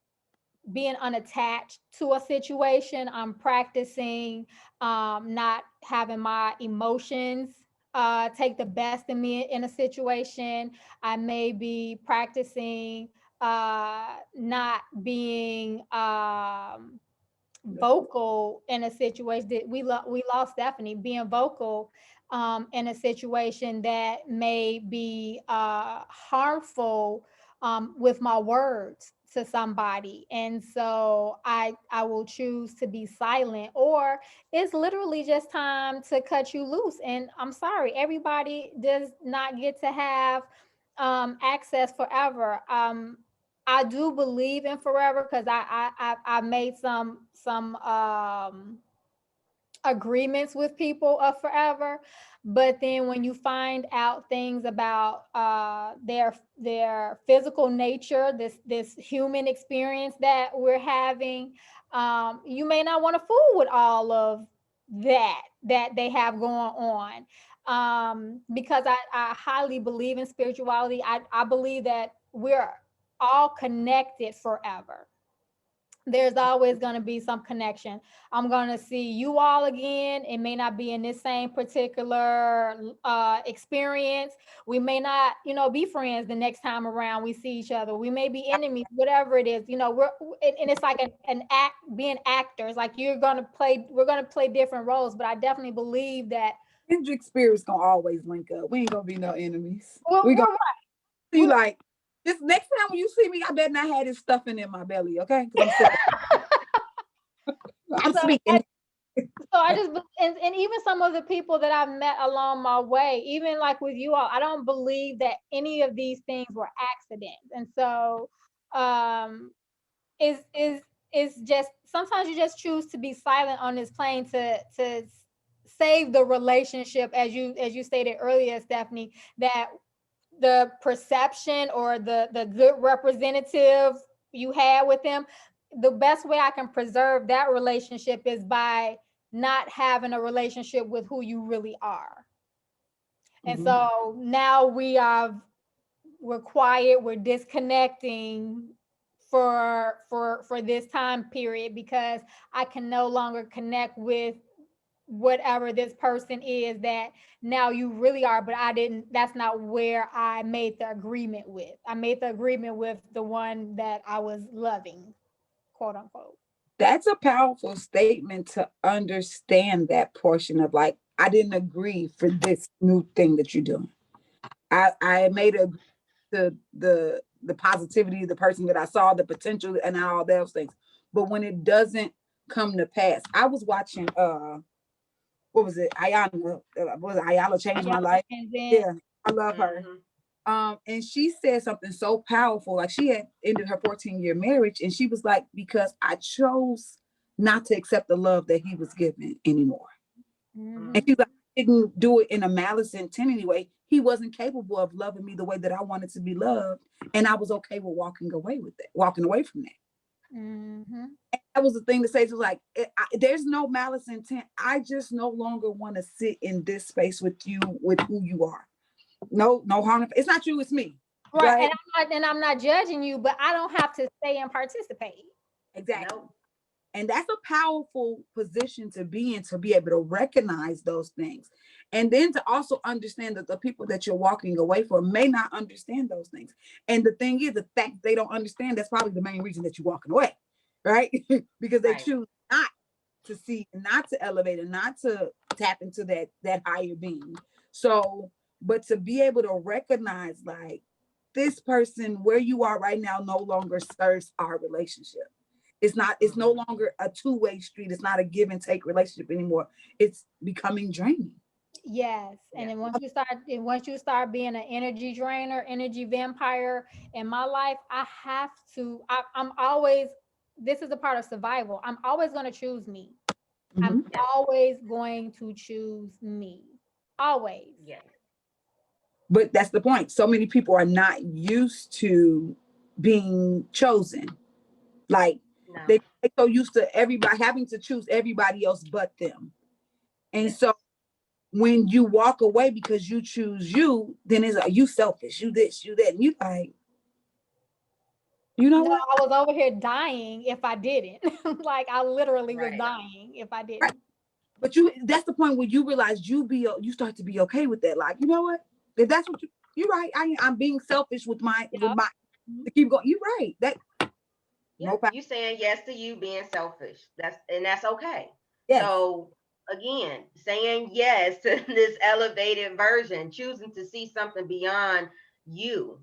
being unattached to a situation. I'm practicing not having my emotions take the best of me in a situation. I may be practicing not being vocal in a situation that we lost Stephany, being vocal in a situation that may be harmful with my words to somebody. And so I will choose to be silent, or it's literally just time to cut you loose. And I'm sorry, everybody does not get to have access forever. I do believe in forever because I made some agreements with people of forever, but then when you find out things about their physical nature, this human experience that we're having, you may not want to fool with all of that they have going on. Because I highly believe in spirituality. I believe that we're all connected forever. There's always going to be some connection. I'm going to see you all again. It may not be in this same particular experience. We may not, be friends the next time around we see each other. We may be enemies, whatever it is. And it's like an act, being actors. Like we're going to play different roles. But I definitely believe that Kindred spirits gonna always link up. We ain't gonna be no enemies. we're Gonna right. see like this next time when you see me, I better not have this stuffing in my belly, okay? Because I'm sick. I'm speaking. So I just, and even some of the people that I've met along my way, even like with you all, I don't believe that any of these things were accidents. And so is just, sometimes you just choose to be silent on this plane to save the relationship, as you stated earlier, Stephany, that the perception or the good representative you had with them, the best way I can preserve that relationship is by not having a relationship with who you really are. And so now we're quiet, we're disconnecting for this time period, because I can no longer connect with whatever this person is that now you really are. But that's not where I made the agreement with. I made the agreement with the one that I was loving, quote unquote. That's a powerful statement, to understand that portion of like, I didn't agree for this new thing that you're doing. I made a the positivity, the person that I saw, the potential, and all those things. But when it doesn't come to pass, I was watching what was it? Ayala changed my life. Yeah, I love her. And she said something so powerful. Like, she had ended her 14-year marriage, and she was like, because I chose not to accept the love that he was given anymore. And she's like, I didn't do it in a malice intent anyway. He wasn't capable of loving me the way that I wanted to be loved. And I was okay with walking away from that. And that was the thing to say. It was like, there's no malice intent. I just no longer want to sit in this space with you, with who you are. No harm. It's not you, it's me. Right. And I'm not judging you, but I don't have to stay and participate. Exactly. And that's a powerful position to be in, to be able to recognize those things. And then to also understand that the people that you're walking away from may not understand those things. And the thing is, the fact they don't understand, that's probably the main reason that you're walking away, right? Because they choose not to see, not to elevate, and not to tap into that higher being. So, but to be able to recognize, like, this person where you are right now no longer serves our relationship. It's no longer a two-way street. It's not a give and take relationship anymore. It's becoming draining. Yes. And then once you start being an energy drainer, energy vampire in my life, I'm always, this is a part of survival. I'm always going to choose me. I'm always going to choose me. Always. Yeah. But that's the point. So many people are not used to being chosen. Like, they're so used to everybody having to choose everybody else but them. And so when you walk away because you choose you, then it's like, you selfish, you this, you that. And you like, you know what? I was over here dying if I didn't. Like, I literally was dying if I didn't. Right. But that's the point where you realize you start to be okay with that. Like, you know what? If that's what you're right. I'm being selfish with my to keep going. You're right. That you saying yes to you being selfish. That's okay. Yes. So again, saying yes to this elevated version, choosing to see something beyond you.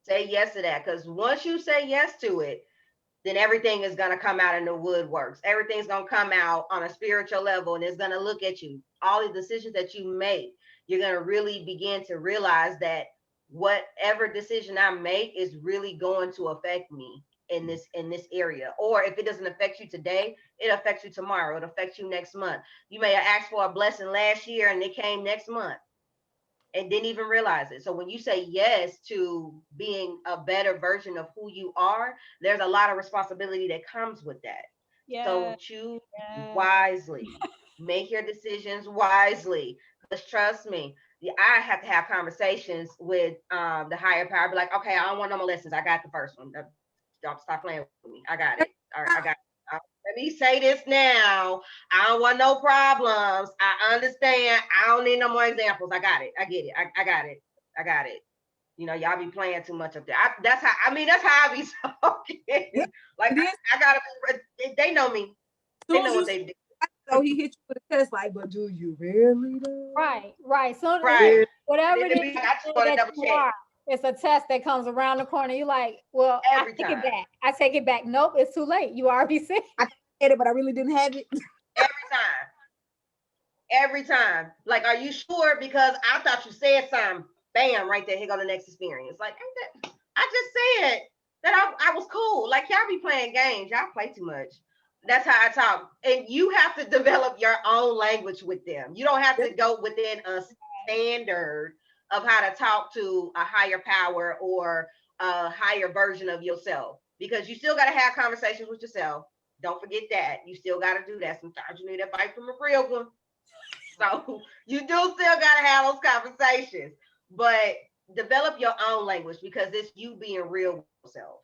Say yes to that. Because once you say yes to it, then everything is going to come out in the woodworks. Everything's going to come out on a spiritual level, and it's going to look at you. All the decisions that you make, you're going to really begin to realize that whatever decision I make is really going to affect me in this area. Or if it doesn't affect you today, it affects you tomorrow. It affects you next month. You may have asked for a blessing last year and it came next month and didn't even realize it. So when you say yes to being a better version of who you are, there's a lot of responsibility that comes with that. Yeah. So choose wisely. Make your decisions wisely. Because trust me, I have to have conversations with the higher power. Be like, okay, I don't want no more lessons. I got the first one. Don't stop playing with me. I got it. All right, I got it. Let me say this now. I don't want no problems. I understand. I don't need no more examples. I got it. I get it. I got it. I got it. You know, y'all be playing too much up there. That's how I be talking. Like, I gotta be, they know me. They know what they do. So he hit you with a test, like, but do you really though? Right. So whatever it is that you are, it's a test that comes around the corner. You're like, well, I take it back. I take it back. Nope, it's too late. You already said I had it, but I really didn't have it. Every time. Like, are you sure? Because I thought you said something. Bam, right there. Here go the next experience. Like, I just said that I was cool. Like, y'all be playing games. Y'all play too much. That's how I talk. And you have to develop your own language with them. You don't have to go within a standard of how to talk to a higher power or a higher version of yourself, because you still got to have conversations with yourself. Don't forget that. You still got to do that. Sometimes you need advice from a real one. So you do still got to have those conversations, but develop your own language, because it's you being real with yourself.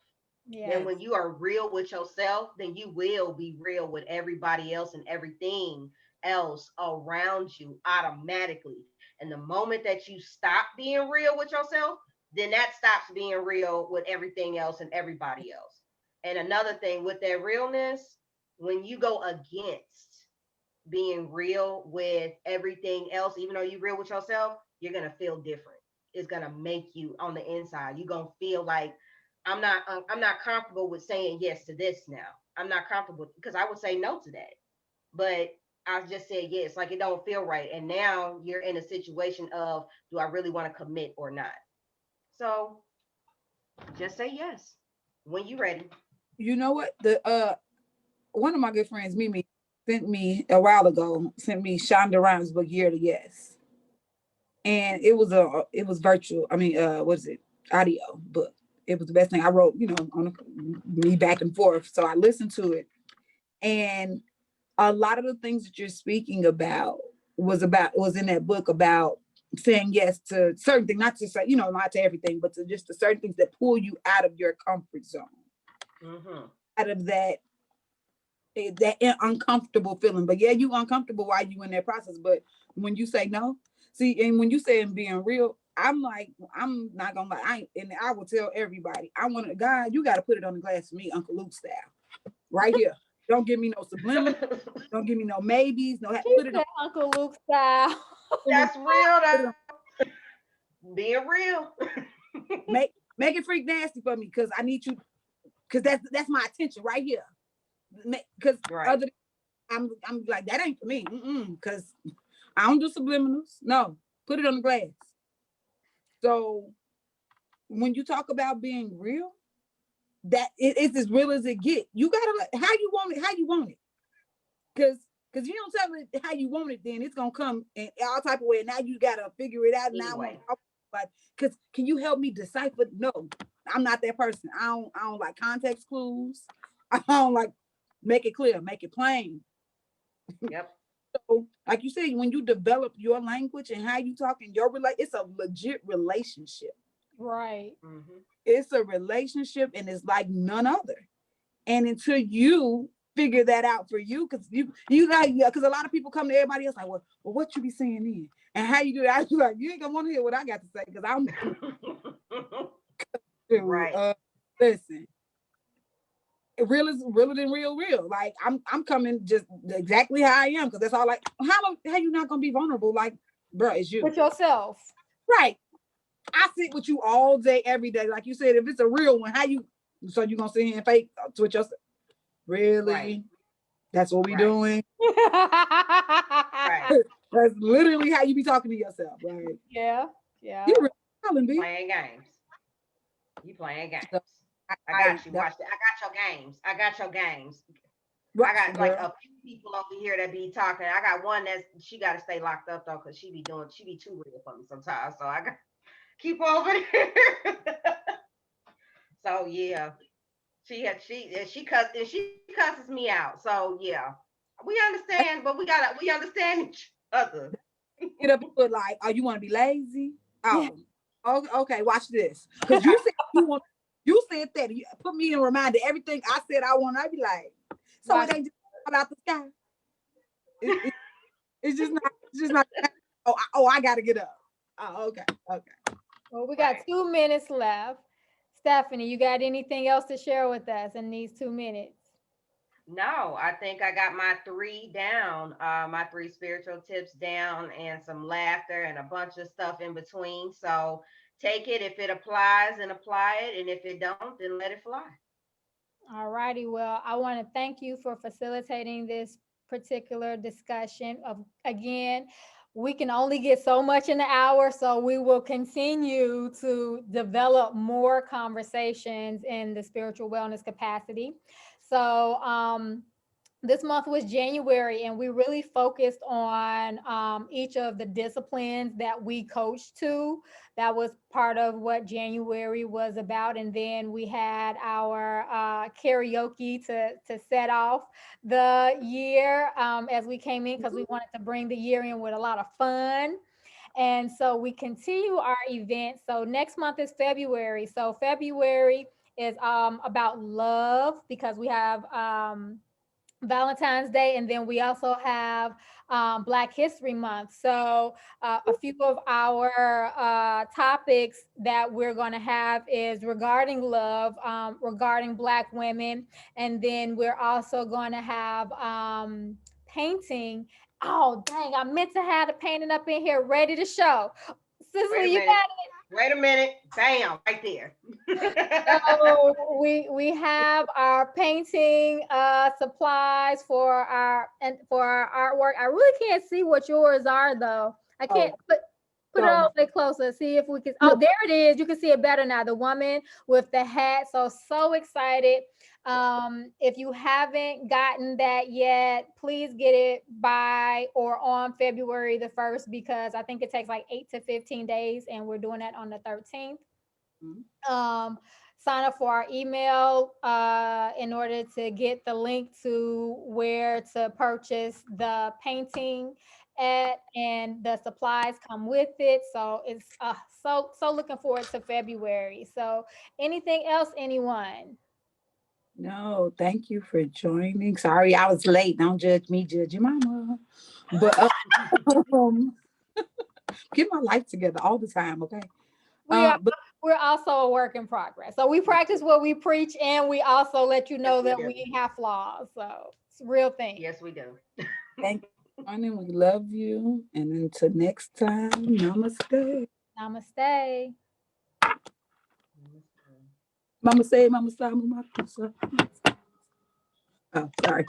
Yes. And when you are real with yourself, then you will be real with everybody else and everything else around you automatically. And the moment that you stop being real with yourself, then that stops being real with everything else and everybody else. And another thing with that realness, when you go against being real with everything else, even though you're real with yourself, you're going to feel different. It's going to make you on the inside. You're going to feel like, I'm not comfortable with saying yes to this now. I'm not comfortable, because I would say no to that. But I just said yes, like it don't feel right. And now you're in a situation of, do I really want to commit or not? So just say yes when you're ready. You know what? One of my good friends, Mimi, sent me a while ago, Shonda Rhimes' book, Year to Yes. And it was virtual. I mean, what is it? Audio book. It was the best thing I wrote, on me back and forth. So I listened to it. And a lot of the things that you're speaking about was in that book about saying yes to certain things, not to say, not to everything, but to just the certain things that pull you out of your comfort zone, out of that that uncomfortable feeling. But yeah, you uncomfortable while you in that process. But when you say no, see, and when you say being real, I'm like, I'm not gonna lie. And I will tell everybody, I want to, God, you got to put it on the glass for me, Uncle Luke style, right here. Don't give me no subliminal. Don't give me no maybes. No, She put it on. said Uncle Luke style. That's real. Put it on. Being real. Make it freak nasty for me, because I need you, because that's my attention right here. Because Right. other I'm like, that ain't for me. Because I don't do subliminals. No, put it on the glass. So when you talk about being real, that it's as real as it get. You gotta how you want it, because you don't tell it how you want it, then it's gonna come in all type of way. And now you gotta figure it out. Now Anyway. but because can you help me decipher? No, I'm not that person. I don't like context clues. I don't like make it clear, make it plain. Yep. So, like you said, when you develop your language and how you talk in your it's a legit relationship. Right. Mm-hmm. It's a relationship, and it's like none other. And until you figure that out for you, because you like, because a lot of people come to everybody else like, well, what you be saying then, and how you do that? I be like, you ain't gonna want to hear what I got to say, because I'm Right. Listen. Real is realer than real. Like I'm coming just exactly how I am, because that's all. Like how you not gonna be vulnerable? Like, bro, it's you. With yourself. Right. I sit with you all day, every day. Like you said, if it's a real one, so you gonna sit here and fake with yourself? Really? Right. That's what we Right. doing. Right. That's literally how you be talking to yourself, right? Yeah. You really telling me. Playing games. You playing games. So, I got you. Watch that. I got your games. I got like a few people over here that be talking. I got one she got to stay locked up though, because she be too real for me sometimes. So I got keep over there. So yeah, she cusses me out. So yeah, we understand, but we understand each other. get up and put like, oh, you want to be lazy? Oh, okay. Watch this, because you said that. You put me in reminder everything I said I want. I be like, so Watch. it ain't just about the sky. It's just not. It's just not. Oh, I gotta get up. Oh, okay. Well, we got 2 minutes left. Stephany, you got anything else to share with us in these 2 minutes? No, I think I got my 3 down, my 3 spiritual tips down, and some laughter and a bunch of stuff in between. So take it if it applies, and apply it, and if it don't, then let it fly. All righty. Well, I want to thank you for facilitating this particular discussion. Again, we can only get so much in an hour, so we will continue to develop more conversations in the spiritual wellness capacity. So, this month was January, and we really focused on each of the disciplines that we coached to. That was part of what January was about. And then we had our karaoke to set off the year as we came in, because we wanted to bring the year in with a lot of fun. And so we continue our event. So next month is February. So February is about love, because we have Valentine's Day, and then we also have Black History Month. So a few of our topics that we're going to have is regarding love, regarding Black women, and then we're also going to have painting. Oh, dang, I meant to have the painting up in here ready to show. Cicely, you got Wait a minute. Bam, right there. so we have our painting supplies for our artwork. I really can't see what yours are though. I can't put it a little bit closer. See if we can. Oh, there it is. You can see it better now. The woman with the hat. So excited. If you haven't gotten that yet, please get it by or on February the 1st, because I think it takes like 8 to 15 days, and we're doing that on the 13th. Sign up for our email in order to get the link to where to purchase the painting at, and the supplies come with it. So it's so looking forward to February. So anything else, anyone? No, thank you for joining. Sorry, I was late. Don't judge me, judge your mama. But get my life together all the time, okay? But We're also a work in progress. So we practice what we preach, and we also let you know that we have flaws. So it's a real thing. Yes, we do. thank you for joining. We love you. And until next time, namaste. Namaste. Mama say, mama sa, mama kusa. Oh, sorry.